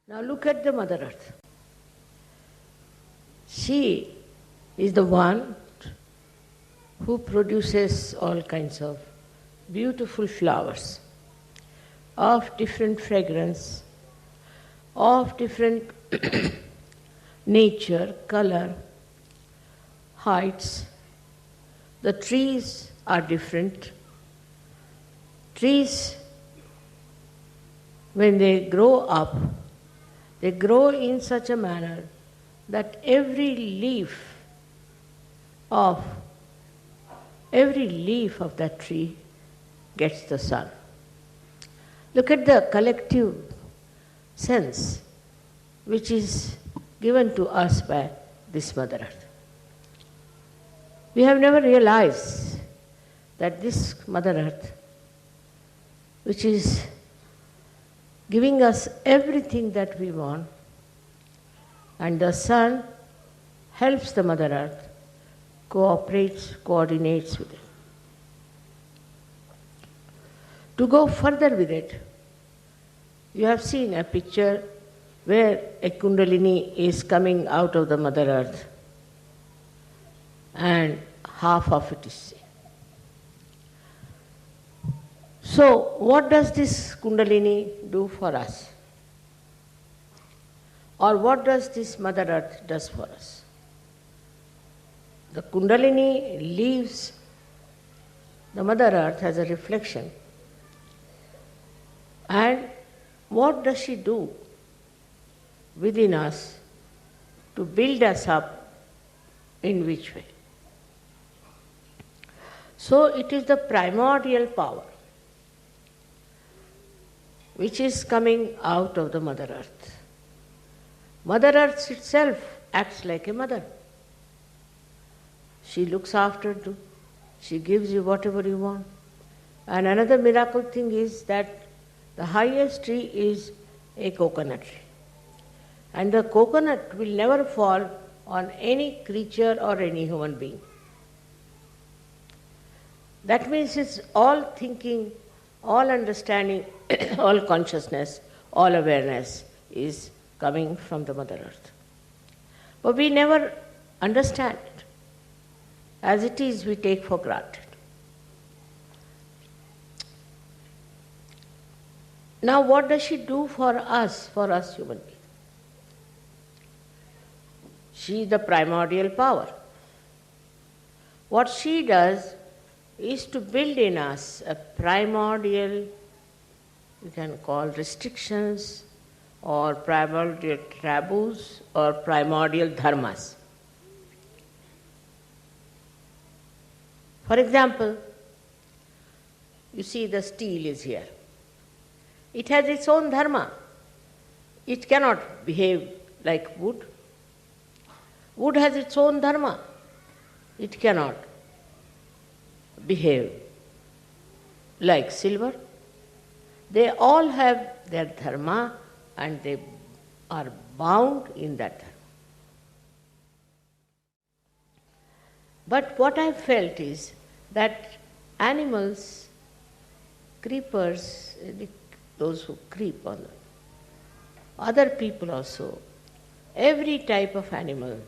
Now look at the Mother Earth. She is the one who produces all kinds of beautiful flowers of different fragrance, of different nature, color, heights. The trees are different. Trees, when they grow up, they grow in such a manner that every leaf of that tree gets the sun. Look at the collective sense which is given to us by this Mother Earth. We have never realized that this Mother Earth, which is giving us everything that we want, and the sun helps the Mother Earth, cooperates, coordinates with it. To go further with it, you have seen a picture where a Kundalini is coming out of the Mother Earth and half of it is seen. So, what does this Kundalini do for us? Or what does this Mother Earth does for us? The Kundalini leaves the Mother Earth as a reflection. And what does she do within us to build us up? In which way? So it is the primordial power which is coming out of the Mother Earth. Mother Earth itself acts like a mother. She looks after you, she gives you whatever you want. And another miracle thing is that the highest tree is a coconut tree. And the coconut will never fall on any creature or any human being. That means it's all thinking, all understanding, all consciousness, all awareness is coming from the Mother Earth. But we never understand it. As it is, we take for granted. Now what does she do for us human beings? She is the primordial power. What she does is to build in us a primordial, you can call restrictions, or primordial taboos, or primordial dharmas. For example, you see the steel is here. It has its own dharma. It cannot behave like wood. Wood has its own dharma. It cannot behave like silver. They all have their dharma and they are bound in that dharma. But what I felt is that animals, creepers, those who creep on them, other people also, every type of animal,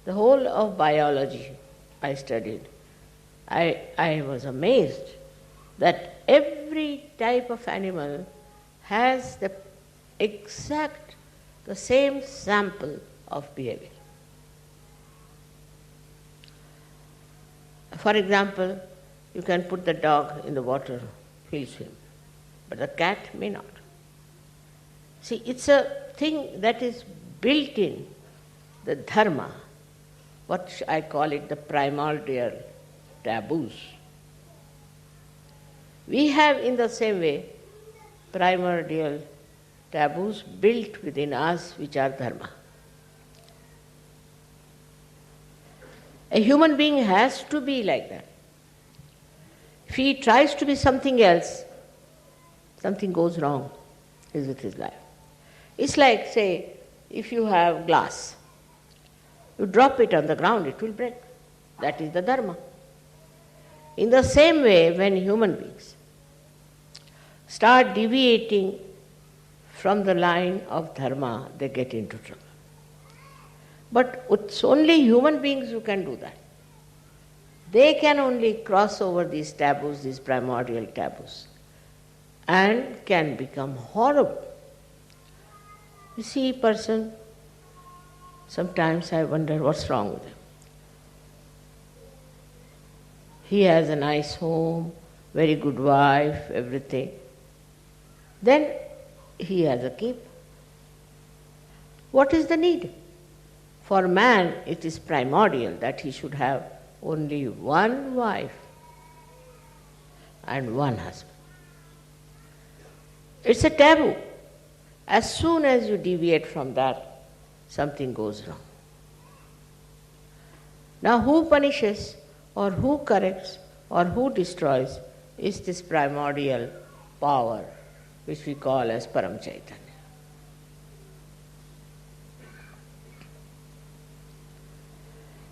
the whole of biology I studied, I was amazed that every type of animal has the same sample of behavior. For example, you can put the dog in the water, he'll swim, but the cat may not. See, it's a thing that is built in the dharma, what I call it the primordial taboos. We have in the same way primordial taboos built within us which are dharma. A human being has to be like that. If he tries to be something else, something goes wrong with his life. It's like, say, if you have glass, you drop it on the ground, it will break. That is the dharma. In the same way, when human beings start deviating from the line of dharma, they get into trouble. But it's only human beings who can do that. They can only cross over these taboos, these primordial taboos, and can become horrible. You see, person, sometimes I wonder what's wrong with him. He has a nice home, very good wife, everything. Then he has a keep. What is the need? For man, it is primordial that he should have only one wife and one husband. It's a taboo. As soon as you deviate from that, something goes wrong. Now, who punishes or who corrects or who destroys is this primordial power which we call as Param Chaitanya.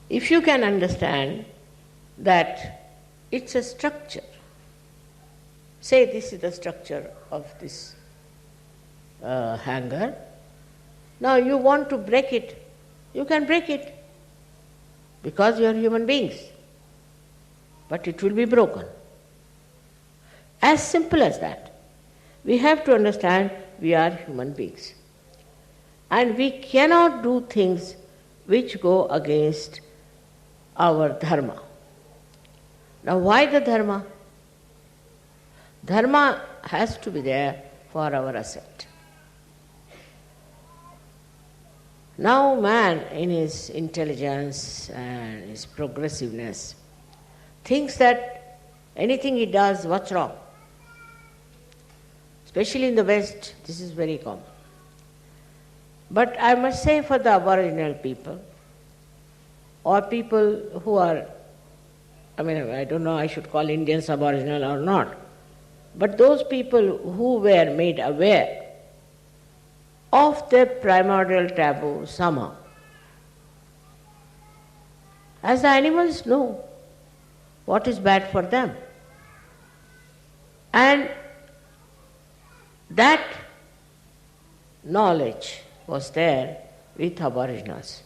If you can understand that it's a structure, say this is the structure of this hanger, now you want to break it, you can break it because you are human beings, but it will be broken. As simple as that. We have to understand we are human beings and we cannot do things which go against our dharma. Now, why the dharma? Dharma has to be there for our ascent. Now, man, in his intelligence and his progressiveness, thinks that anything he does, what's wrong? Especially in the West, this is very common. But I must say for the Aboriginal people, or people who are, I don't know I should call Indians Aboriginal or not, but those people who were made aware of their primordial taboo somehow. As the animals know what is bad for them. And that knowledge was there with Aboriginals.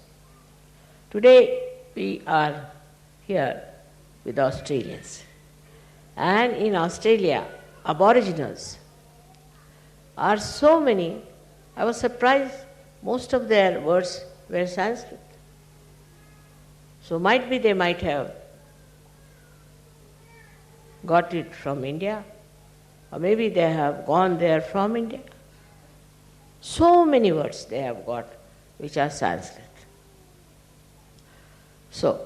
Today we are here with Australians. And in Australia, Aboriginals are so many, I was surprised most of their words were Sanskrit. So might be they might have got it from India, or maybe they have gone there from India. So many words they have got which are Sanskrit. So,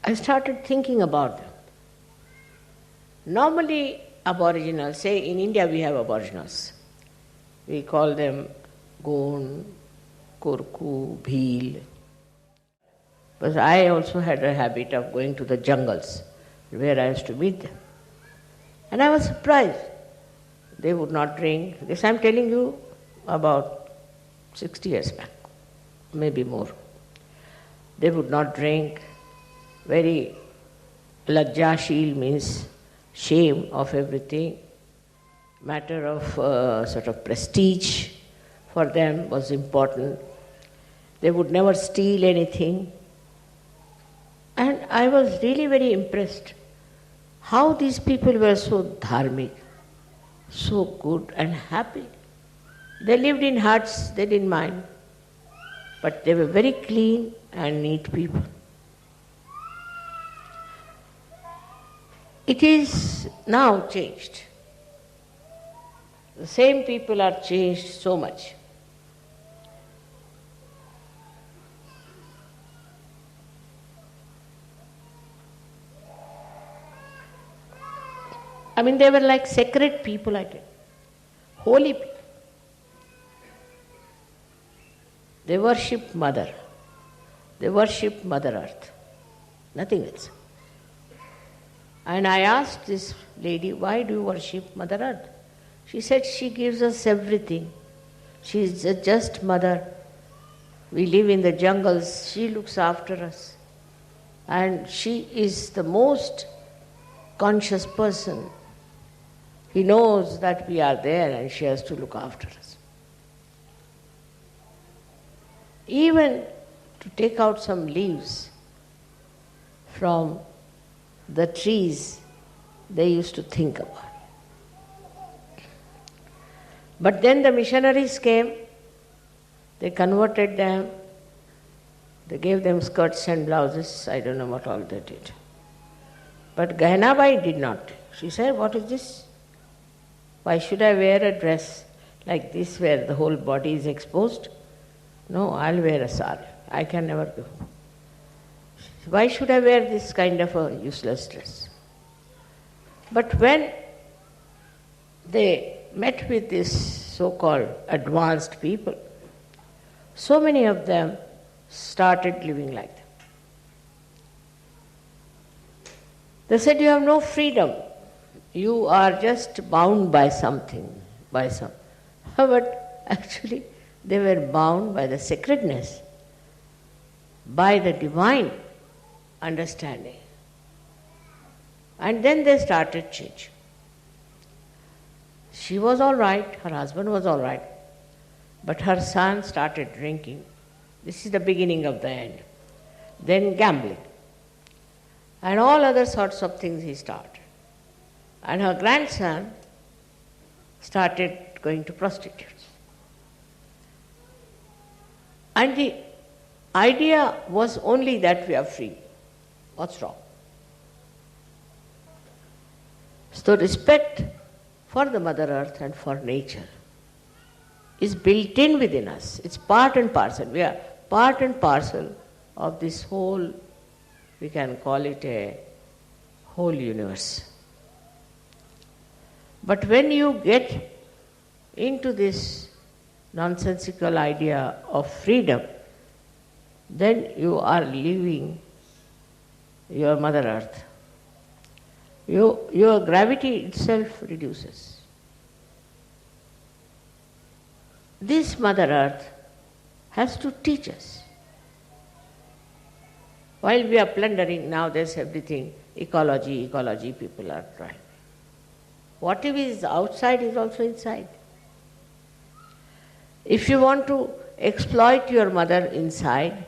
I started thinking about them. Normally, Aboriginals, say in India we have Aboriginals. We call them Goon, Kurku, Bhil. But I also had a habit of going to the jungles where I used to meet them. And I was surprised. They would not drink. This I'm telling you about 60 years back, maybe more. They would not drink. Very lajjashil means shame of everything. Matter of sort of prestige for them was important. They would never steal anything. And I was really very impressed how these people were so dharmic, so good and happy. They lived in huts, they didn't mind, but they were very clean and neat people. It is now changed. The same people are changed so much. They were like sacred people, I tell you. Holy people. They worship Mother. They worship Mother Earth. Nothing else. And I asked this lady, why do you worship Mother Earth? She said, she gives us everything. She is a just mother. We live in the jungles. She looks after us. And she is the most conscious person. He knows that we are there and she has to look after us. Even to take out some leaves from the trees, they used to think about. But then the missionaries came, they converted them, they gave them skirts and blouses, I don't know what all they did. But Gahinabai did not. She said, what is this? Why should I wear a dress like this where the whole body is exposed? No, I'll wear a sari. I can never go. Why should I wear this kind of a useless dress? But when they met with this so-called advanced people, so many of them started living like them. They said, you have no freedom. You are just bound by something, But actually, they were bound by the sacredness, by the divine understanding. And then they started changing. She was all right, her husband was all right, but her son started drinking. This is the beginning of the end. Then gambling. And all other sorts of things he started. And her grandson started going to prostitutes. And the idea was only that we are free. What's wrong? So respect for the Mother Earth and for nature is built in within us. It's part and parcel. We are part and parcel of this whole, we can call it a whole universe. But when you get into this nonsensical idea of freedom, then you are leaving your Mother Earth. Your gravity itself reduces. This Mother Earth has to teach us. While we are plundering, now there's everything, ecology, people are trying. Whatever is outside is also inside. If you want to exploit your mother inside,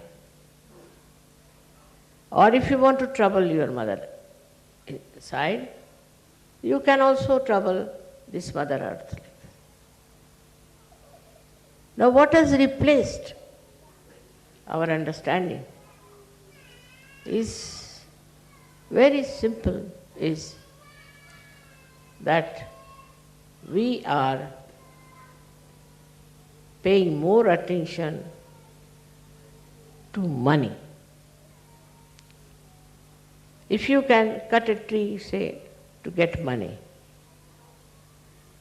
or if you want to trouble your mother inside, you can also trouble this Mother Earth. Now what has replaced our understanding is very simple, is that we are paying more attention to money. If you can cut a tree, say, to get money,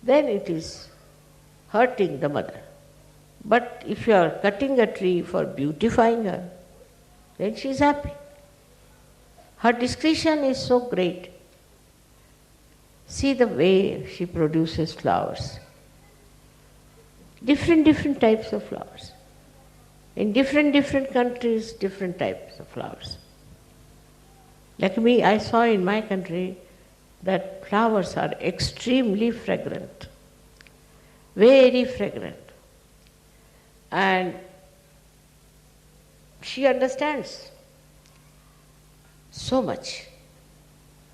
then it is hurting the mother. But if you are cutting a tree for beautifying her, then she is happy. Her discretion is so great. See the way she produces flowers. Different types of flowers. In different countries, different types of flowers. Like me, I saw in my country that flowers are extremely fragrant, very fragrant. And she understands so much.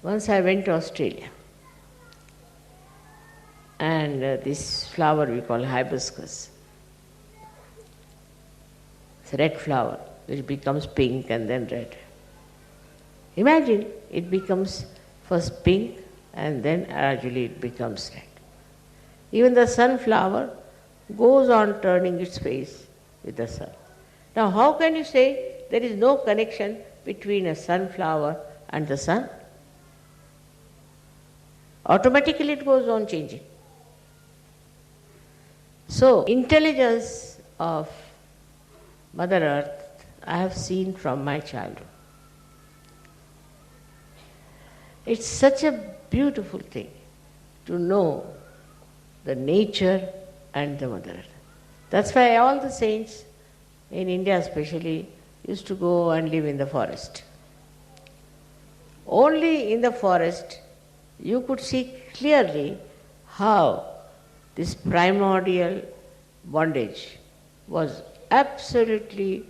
Once I went to Australia, and this flower we call hibiscus. It's a red flower which becomes pink and then red. Imagine it becomes first pink and then gradually it becomes red. Even the sunflower goes on turning its face with the sun. Now how can you say there is no connection between a sunflower and the sun? Automatically it goes on changing. So, intelligence of Mother Earth I have seen from my childhood. It's such a beautiful thing to know the nature and the Mother Earth. That's why all the saints, in India especially, used to go and live in the forest. Only in the forest you could see clearly how this primordial bondage was absolutely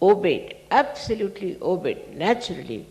obeyed, naturally